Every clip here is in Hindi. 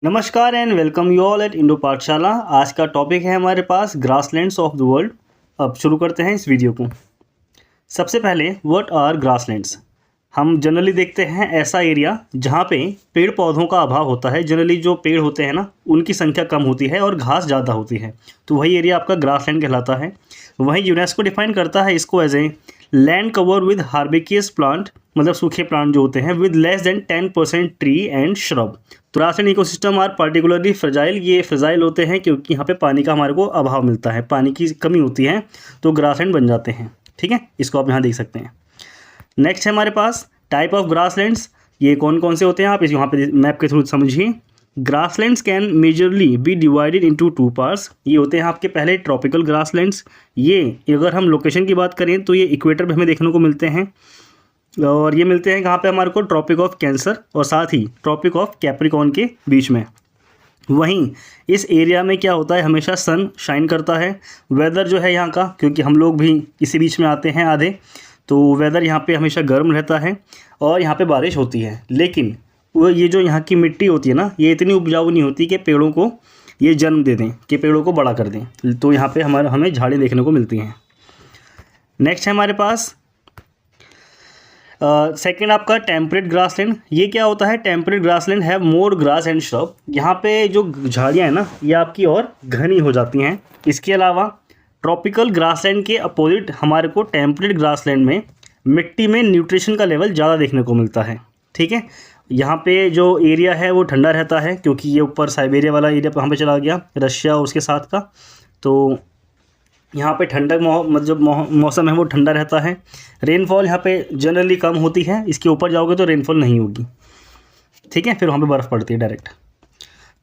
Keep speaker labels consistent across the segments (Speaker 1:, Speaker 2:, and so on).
Speaker 1: नमस्कार and welcome you all at Indo पाठशाला। आज का टॉपिक है हमारे पास ग्रासलैंड्स ऑफ द वर्ल्ड। अब शुरू करते हैं इस वीडियो को। सबसे पहले व्हाट आर ग्रासलैंड्स। हम जनरली देखते हैं ऐसा एरिया जहाँ पे पेड़ पौधों का अभाव होता है। जनरली जो पेड़ होते हैं ना, उनकी संख्या कम होती है और घास ज़्यादा होती है, तो वही एरिया आपका ग्रासलैंड कहलाता है। वहीं यूनेस्को डिफाइन करता है इसको as a land cover with herbaceous plant, मतलब सूखे प्लांट जो होते हैं, with less than 10% tree and shrub. तो grassland ecosystem are particularly fragile. ये फ्रजाइल होते हैं क्योंकि यहाँ पे पानी का हमारे को अभाव मिलता है, पानी की कमी होती है, तो ग्रासलैंड बन जाते हैं। ठीक है, इसको आप यहाँ देख सकते हैं। नेक्स्ट है हमारे पास टाइप ऑफ ग्रासलैंड्स। ये कौन कौन से होते हैं आप इस यहाँ पे मैप के थ्रू समझिए। Grasslands can majorly be divided into 2 parts. ये होते हैं आपके पहले ट्रॉपिकल ग्रासलैंड्स। ये अगर हम लोकेशन की बात करें तो ये इक्वेटर पे हमें देखने को मिलते हैं, और ये मिलते हैं कहाँ पे हमारे को, ट्रॉपिक ऑफ कैंसर और साथ ही ट्रॉपिक ऑफ कैप्रिकॉर्न के बीच में। वहीं इस एरिया में क्या होता है, हमेशा सन शाइन करता है। वेदर जो है यहाँ का, क्योंकि हम लोग भी इसी बीच में आते हैं आधे, तो वेदर यहाँ पे हमेशा गर्म रहता है और यहाँ पे बारिश होती है। लेकिन वो ये जो यहाँ की मिट्टी होती है ना, ये इतनी उपजाऊ नहीं होती कि पेड़ों को ये जन्म दे दें, कि पेड़ों को बड़ा कर दें। तो यहाँ पे हमें झाड़ें देखने को मिलती हैं। नेक्स्ट है हमारे पास सेकेंड आपका टेम्परेट ग्रासलैंड। ये क्या होता है, टेम्परेट ग्रासलैंड है मोर ग्रास एंड श्रब। यहाँ पे जो झाड़ियाँ हैं ना, ये आपकी और घनी हो जाती हैं। इसके अलावा ट्रॉपिकल ग्रासलैंड के अपोजिट हमारे को टेम्परेट ग्रासलैंड में मिट्टी में न्यूट्रिशन का लेवल ज़्यादा देखने को मिलता है। ठीक है, यहाँ पे जो एरिया है वो ठंडा रहता है, क्योंकि ये ऊपर साइबेरिया वाला एरिया वहाँ पे चला गया, रशिया और उसके साथ का। तो यहाँ पे ठंडक मतलब मौसम है वो ठंडा रहता है। रेनफॉल यहाँ पे जनरली कम होती है, इसके ऊपर जाओगे तो रेनफॉल नहीं होगी। ठीक है, फिर वहाँ पे बर्फ़ पड़ती है डायरेक्ट।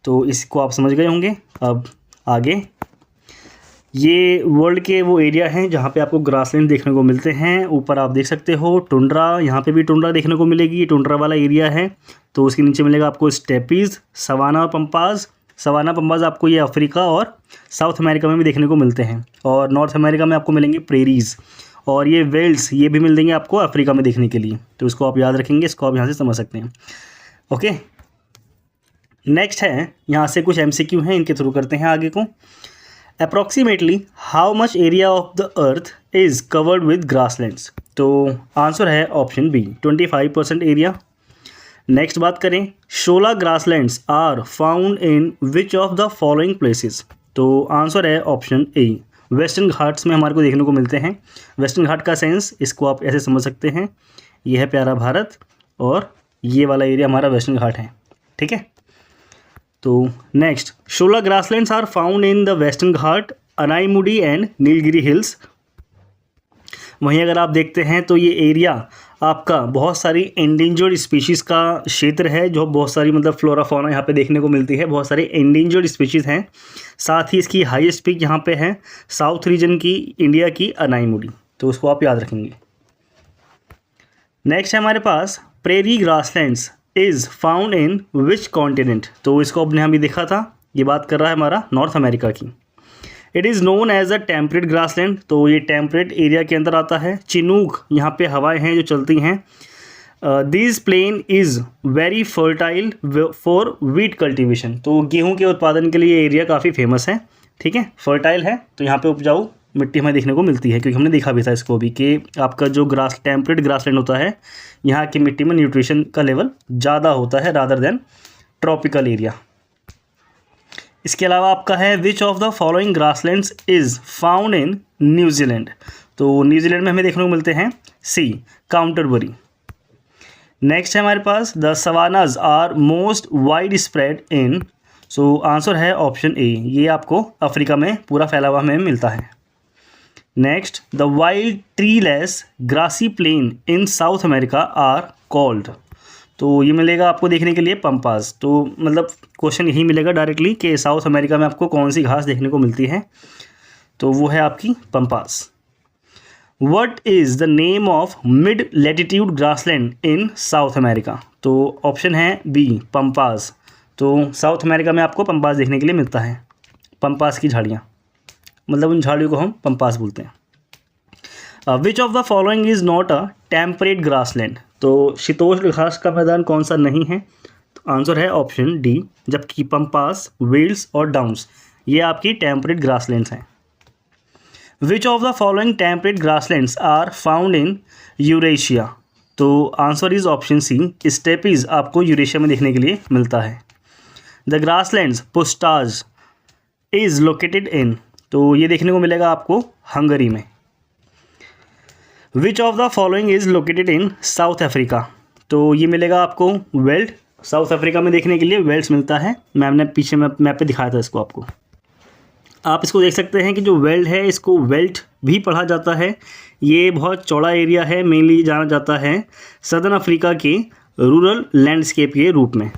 Speaker 1: तो इसको आप समझ गए होंगे। अब आगे ये वर्ल्ड के वो एरिया हैं जहाँ पे आपको ग्रासलैंड देखने को मिलते हैं। ऊपर आप देख सकते हो टुंड्रा, यहाँ पे भी टुंड्रा देखने को मिलेगी। ये टुंड्रा वाला एरिया है, तो उसके नीचे मिलेगा आपको स्टेपीज़, सवाना और पंपाज। सवाना पंपाज आपको ये अफ्रीका और साउथ अमेरिका में भी देखने को मिलते हैं, और नॉर्थ अमेरिका में आपको मिलेंगे प्रेरीज़, और ये वेल्स ये भी मिल देंगे आपको अफ्रीका में देखने के लिए। तो इसको आप याद रखेंगे, इसको आप यहाँ से समझ सकते हैं। ओके, नेक्स्ट है यहाँ से कुछ MCQ हैं, इनके थ्रू करते हैं आगे को। Approximately how much area of the earth is covered with grasslands. तो आंसर है ऑप्शन बी, 25% एरिया। नेक्स्ट बात करें, 16 grasslands are found in which of the following places. तो आंसर है ऑप्शन ए, वेस्टर्न घाट्स में हमारे को देखने को मिलते हैं। वेस्टर्न घाट का सेंस इसको आप ऐसे समझ सकते हैं, ये है प्यारा भारत और ये वाला एरिया हमारा वेस्टर्न घाट है। ठीक है, तो next 16 grasslands are found in the Western Ghat, Anaimudi and Nilgiri Hills. वहीं अगर आप देखते हैं तो ये एरिया आपका बहुत सारी एंडेंजर्ड स्पीशीज़ का क्षेत्र है, जो बहुत सारी मतलब फ्लोरा फौना यहाँ पे देखने को मिलती है। बहुत सारी एंडेंजर्ड स्पीशीज़ हैं। साथ ही इसकी हाईएस्ट पीक यहाँ पे है साउथ रीजन की इंडिया की अनाईमुडी, तो उसको आप याद रखेंगे। नेक्स्ट है हमारे पास prairie grasslands is found in which continent. तो इसको अपने यहाँ भी देखा था, ये बात कर रहा है हमारा नॉर्थ अमेरिका की। It is known as a temperate grassland. तो ये टेम्परेट एरिया के अंदर आता है। चिनूक यहाँ पे हवाएं हैं जो चलती हैं। This plain is very fertile for wheat cultivation. तो गेहूं के उत्पादन के लिए एरिया काफ़ी फेमस है। ठीक है, फर्टाइल है, तो यहाँ पे उपजाऊ मिट्टी हमें देखने को मिलती है, क्योंकि हमने देखा भी था इसको भी कि आपका जो टेम्परेट ग्रासलैंड होता है, यहाँ की मिट्टी में न्यूट्रिशन का लेवल ज़्यादा होता है रादर देन ट्रॉपिकल एरिया। इसके अलावा आपका है विच of the following grasslands is found in New Zealand. तो न्यूजीलैंड में हमें देखने को मिलते हैं सी, काउंटरबरी। नेक्स्ट है हमारे पास the savannas are most wide spread in. So answer है ऑप्शन ए, ये आपको अफ्रीका में पूरा फैला हुआ हमें मिलता है। Next the wild treeless grassy plain in South America are called. तो ये मिलेगा आपको देखने के लिए पंपास। तो मतलब क्वेश्चन यही मिलेगा डायरेक्टली कि साउथ अमेरिका में आपको कौन सी घास देखने को मिलती है, तो वो है आपकी pampas. What is the name of mid latitude grassland in South America. तो ऑप्शन है बी, पंपास। तो साउथ अमेरिका में आपको पंपास देखने के लिए मिलता है, पंपास की झाड़ियाँ, मतलब उन झाड़ियों को हम पंपास बोलते हैं। Which of the following is not a temperate grassland. तो शीतोष्ण घास का मैदान कौन सा नहीं है, तो आंसर है ऑप्शन डी, जबकि पंपास, वेल्स और डाउन्स ये आपकी टेम्परेट ग्रासलैंड्स हैं। Which of the following temperate grasslands are found in Eurasia? तो answer is option C, steppes आपको यूरेशिया में देखने के लिए मिलता है। The grasslands pusztas is located in, तो ये देखने को मिलेगा आपको हंगरी में। Which of the following is located in South Africa? तो ये मिलेगा आपको वेल्ट, साउथ अफ्रीका में देखने के लिए वेल्स मिलता है। मैम ने पीछे मैप पे दिखाया था इसको आपको। आप इसको देख सकते हैं कि जो वेल्ट है इसको वेल्ट भी पढ़ा जाता है। ये बहुत चौड़ा एरिया है, मेनली जाना जाता है सदर्न अफ्रीका के रूरल लैंडस्केप के रूप में।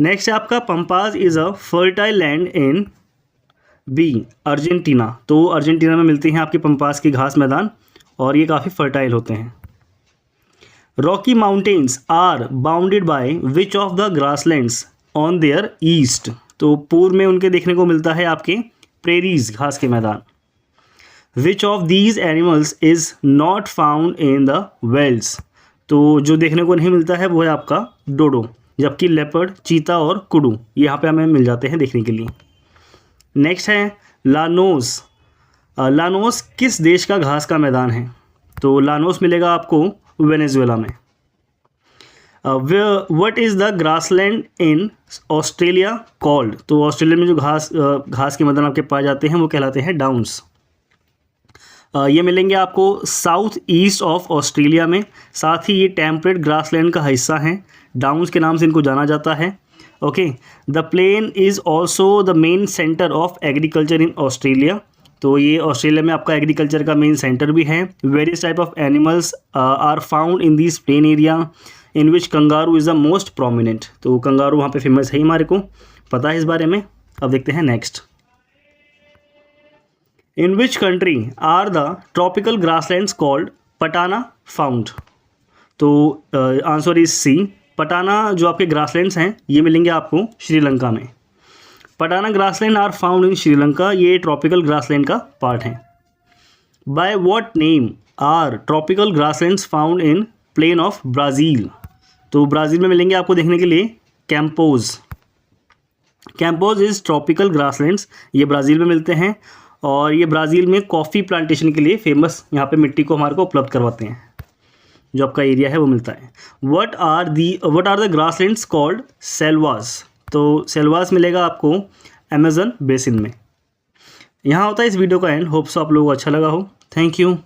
Speaker 1: नेक्स्ट है आपका pampas is a fertile land in B Argentina. तो अर्जेंटीना में मिलती हैं आपके पंपास के घास मैदान और ये काफ़ी फर्टाइल होते हैं। Rocky Mountains are bounded by which of the grasslands on their east? तो पूर्व में उनके देखने को मिलता है आपके प्रेरीज, घास के मैदान। Which of these animals is not found in the velds? तो जो देखने को नहीं मिलता है वो है आपका डोडो, जबकि लेपर्ड, चीता और कुडू यहाँ पे हमें मिल जाते हैं देखने के लिए। नेक्स्ट है लानोस। लानोस किस देश का घास का मैदान है? तो लानोस मिलेगा आपको वेनेजुएला में। What is the grassland in Australia called? तो ऑस्ट्रेलिया में जो घास के मैदान आपके पाए जाते हैं वो कहलाते हैं डाउन्स। ये मिलेंगे आपको साउथ ईस्ट ऑफ ऑस्ट्रेलिया में। साथ ही ये टेम्परेट ग्रासलैंड का हिस्सा हैं, डाउन्स के नाम से इनको जाना जाता है। Okay, the plain is also the main centre of agriculture in Australia. तो ये ऑस्ट्रेलिया में आपका एग्रीकल्चर का मेन सेंटर भी है। Various type of animals are found in this plain area in which kangaroo is the most prominent. तो कंगारू वहाँ पे फेमस है, हमारे को पता है इस बारे में। अब देखते हैं next. In which country are the tropical grasslands called patana found? तो आंसर इज सी, पटाना जो आपके ग्रासलैंड्स हैं ये मिलेंगे आपको श्रीलंका में। Patana grassland are found in Sri Lanka, ये ट्रॉपिकल ग्रासलैंड का पार्ट है। By what name are tropical grasslands found in plain of Brazil? तो ब्राज़ील में मिलेंगे आपको देखने के लिए campos. Campos is tropical grasslands, ये ब्राज़ील में मिलते हैं और ये ब्राज़ील में कॉफ़ी प्लांटेशन के लिए फेमस, यहाँ पे मिट्टी को हमारे को उपलब्ध करवाते हैं, जो आपका एरिया है वो मिलता है। What are the grasslands called selvas? तो सेल्वास मिलेगा आपको अमेजन बेसिन में। यहाँ होता है इस वीडियो का एंड। होप सो आप लोगों को अच्छा लगा हो। Thank you.